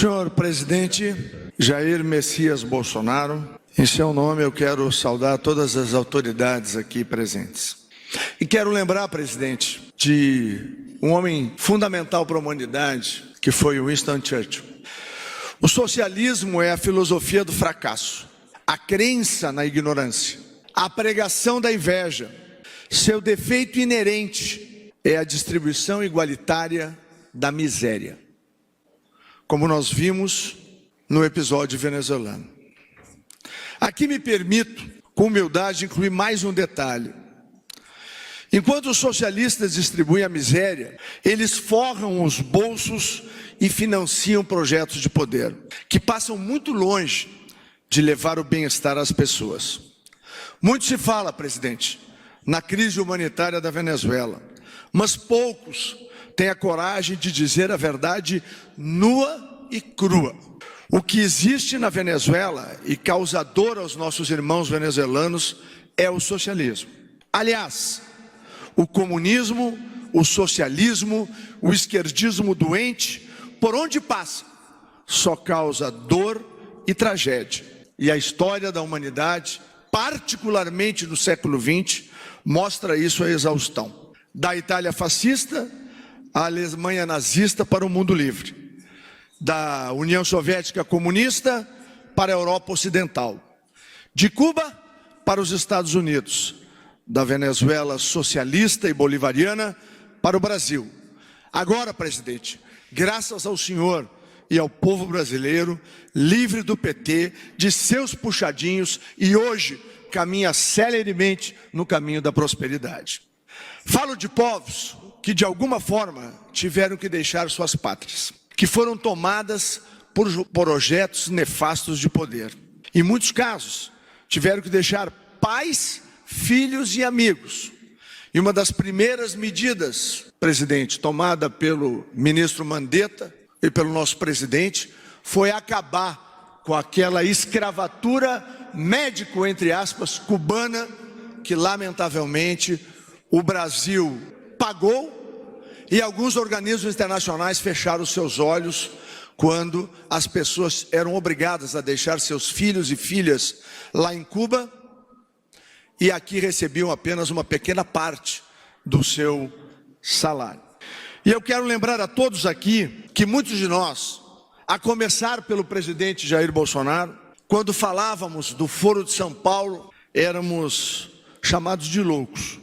Senhor presidente Jair Messias Bolsonaro, em seu nome eu quero saudar todas as autoridades aqui presentes. E quero lembrar, presidente, de um homem fundamental para a humanidade, que foi Winston Churchill. O socialismo é a filosofia do fracasso, a crença na ignorância, a pregação da inveja. Seu defeito inerente é a distribuição igualitária da miséria, como nós vimos no episódio venezuelano. Aqui me permito, com humildade, incluir mais um detalhe. Enquanto os socialistas distribuem a miséria, eles forram os bolsos e financiam projetos de poder, que passam muito longe de levar o bem-estar às pessoas. Muito se fala, presidente, na crise humanitária da Venezuela, mas poucos têm a coragem de dizer a verdade nua e crua. O que existe na Venezuela e causa dor aos nossos irmãos venezuelanos é o socialismo. Aliás, o comunismo, o socialismo, o esquerdismo doente, por onde passa, só causa dor e tragédia. E a história da humanidade, particularmente no século XX, mostra isso à exaustão. Da Itália fascista à Alemanha nazista para o mundo livre. Da União Soviética comunista para a Europa Ocidental. De Cuba para os Estados Unidos. Da Venezuela socialista e bolivariana para o Brasil. Agora, presidente, graças ao senhor e ao povo brasileiro, livre do PT, de seus puxadinhos, e hoje caminha celeremente no caminho da prosperidade. Falo de povos que de alguma forma tiveram que deixar suas pátrias, que foram tomadas por projetos nefastos de poder. Em muitos casos, tiveram que deixar pais, filhos e amigos. E uma das primeiras medidas, presidente, tomada pelo ministro Mandetta e pelo nosso presidente, foi acabar com aquela escravatura médico, entre aspas, cubana, que lamentavelmente o Brasil pagou e alguns organismos internacionais fecharam seus olhos quando as pessoas eram obrigadas a deixar seus filhos e filhas lá em Cuba e aqui recebiam apenas uma pequena parte do seu salário. E eu quero lembrar a todos aqui que muitos de nós, a começar pelo presidente Jair Bolsonaro, quando falávamos do Foro de São Paulo, éramos chamados de loucos,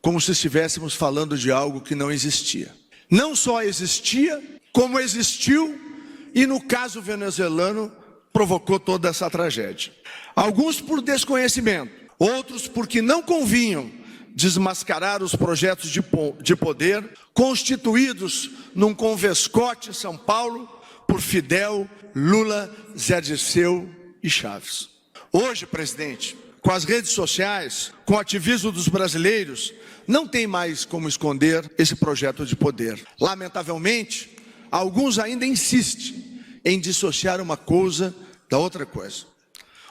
como se estivéssemos falando de algo que não existia. Não só existia, como existiu e no caso venezuelano provocou toda essa tragédia. Alguns por desconhecimento, outros porque não convinham desmascarar os projetos de poder constituídos num convescote em São Paulo por Fidel, Lula, Zé Dirceu e Chaves. Hoje, presidente, com as redes sociais, com o ativismo dos brasileiros, não tem mais como esconder esse projeto de poder. Lamentavelmente, alguns ainda insistem em dissociar uma coisa da outra coisa.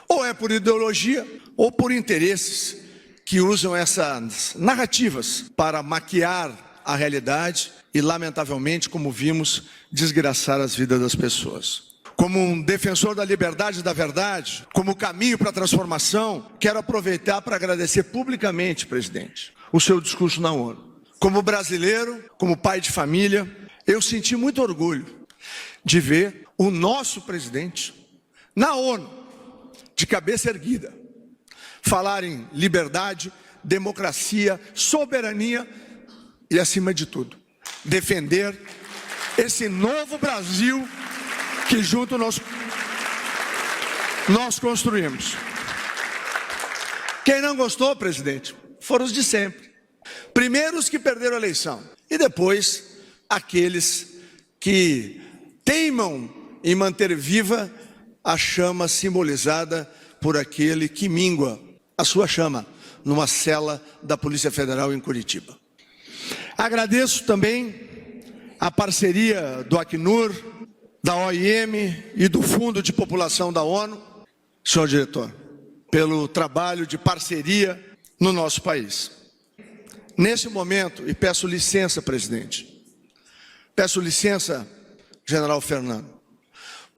Ou é por ideologia, ou por interesses que usam essas narrativas para maquiar a realidade e, lamentavelmente, como vimos, desgraçar as vidas das pessoas. Como um defensor da liberdade e da verdade, como caminho para a transformação, quero aproveitar para agradecer publicamente, presidente, o seu discurso na ONU. Como brasileiro, como pai de família, eu senti muito orgulho de ver o nosso presidente na ONU, de cabeça erguida, falar em liberdade, democracia, soberania e, acima de tudo, defender esse novo Brasil que junto nós construímos. Quem não gostou, presidente, foram os de sempre. Primeiro os que perderam a eleição e depois aqueles que teimam em manter viva a chama simbolizada por aquele que mingua a sua chama numa cela da Polícia Federal em Curitiba. Agradeço também a parceria do Acnur, da OIM e do Fundo de População da ONU, senhor diretor, pelo trabalho de parceria no nosso país. Nesse momento, e peço licença, presidente, peço licença, general Fernando,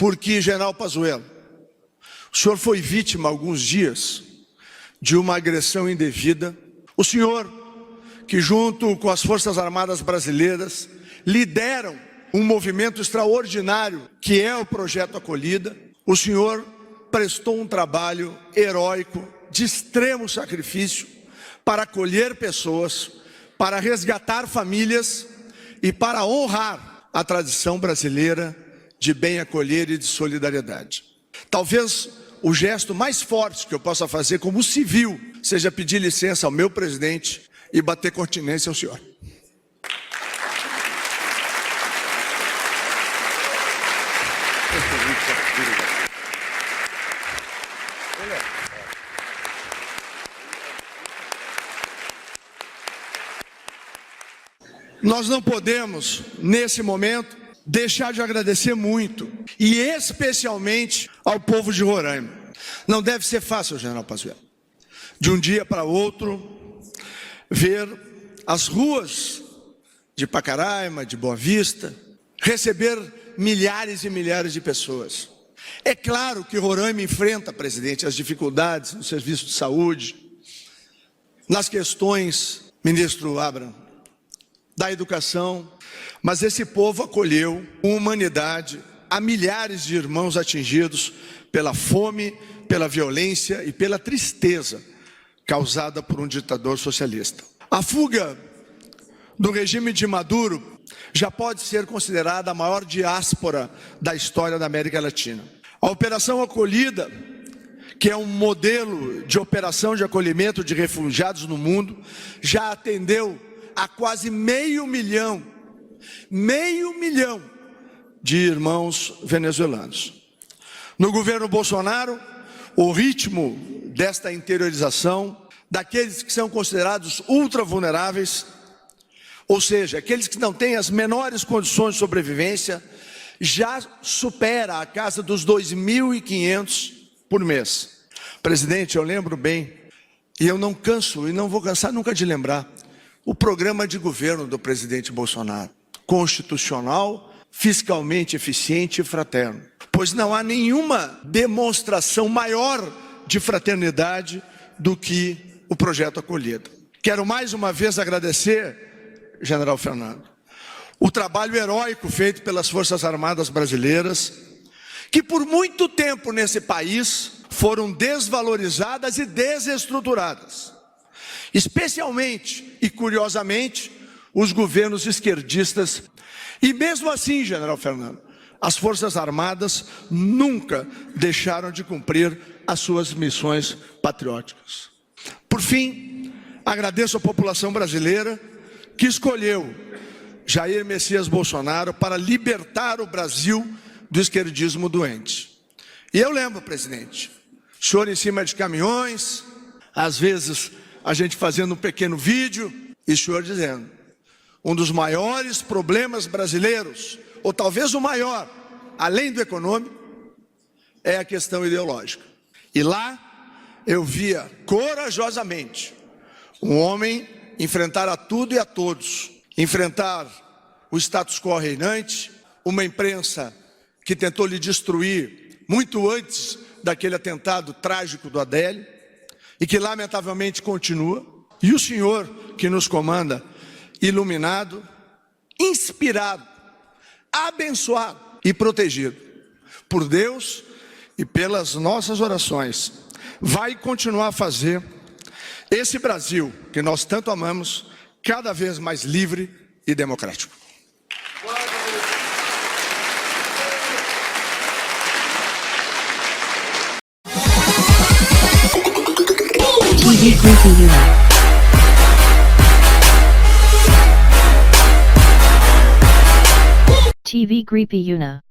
porque, General Pazuello, o senhor foi vítima há alguns dias de uma agressão indevida. O senhor, que junto com as Forças Armadas Brasileiras, lideram um movimento extraordinário que é o Projeto Acolhida, o senhor prestou um trabalho heróico, de extremo sacrifício, para acolher pessoas, para resgatar famílias e para honrar a tradição brasileira de bem acolher e de solidariedade. Talvez o gesto mais forte que eu possa fazer como civil seja pedir licença ao meu presidente e bater continência ao senhor. Nós não podemos, nesse momento, deixar de agradecer muito, e especialmente ao povo de Roraima. Não deve ser fácil, General Pazuello, de um dia para outro, ver as ruas de Pacaraima, de Boa Vista, receber milhares e milhares de pessoas. É claro que Roraima enfrenta, presidente, as dificuldades no serviço de saúde, nas questões, ministro Abraham, da educação, mas esse povo acolheu com humanidade a milhares de irmãos atingidos pela fome, pela violência e pela tristeza causada por um ditador socialista. A fuga do regime de Maduro já pode ser considerada a maior diáspora da história da América Latina. A Operação Acolhida, que é um modelo de operação de acolhimento de refugiados no mundo, já atendeu a quase meio milhão de irmãos venezuelanos. No governo Bolsonaro, o ritmo desta interiorização daqueles que são considerados ultra vulneráveis, ou seja, aqueles que não têm as menores condições de sobrevivência, já supera a casa dos 2.500 por mês. Presidente, eu lembro bem, e eu não canso e não vou cansar nunca de lembrar, o programa de governo do presidente Bolsonaro, constitucional, fiscalmente eficiente e fraterno. Pois não há nenhuma demonstração maior de fraternidade do que o Projeto Acolhida. Quero mais uma vez agradecer, General Fernando, o trabalho heróico feito pelas Forças Armadas Brasileiras, que por muito tempo nesse país foram desvalorizadas e desestruturadas. Especialmente e curiosamente, os governos esquerdistas. E mesmo assim, General Fernando, as Forças Armadas nunca deixaram de cumprir as suas missões patrióticas. Por fim, agradeço à população brasileira que escolheu Jair Messias Bolsonaro para libertar o Brasil do esquerdismo doente. E eu lembro, presidente, o senhor em cima de caminhões, às vezes a gente fazendo um pequeno vídeo, e o senhor dizendo, um dos maiores problemas brasileiros, ou talvez o maior, além do econômico, é a questão ideológica. E lá eu via corajosamente um homem enfrentar a tudo e a todos, enfrentar o status quo reinante, uma imprensa que tentou lhe destruir muito antes daquele atentado trágico do Adélio, e que lamentavelmente continua, e o senhor que nos comanda, iluminado, inspirado, abençoado e protegido por Deus e pelas nossas orações, vai continuar a fazer esse Brasil que nós tanto amamos, cada vez mais livre e democrático. TV Creepy Una. TV Creepy Una.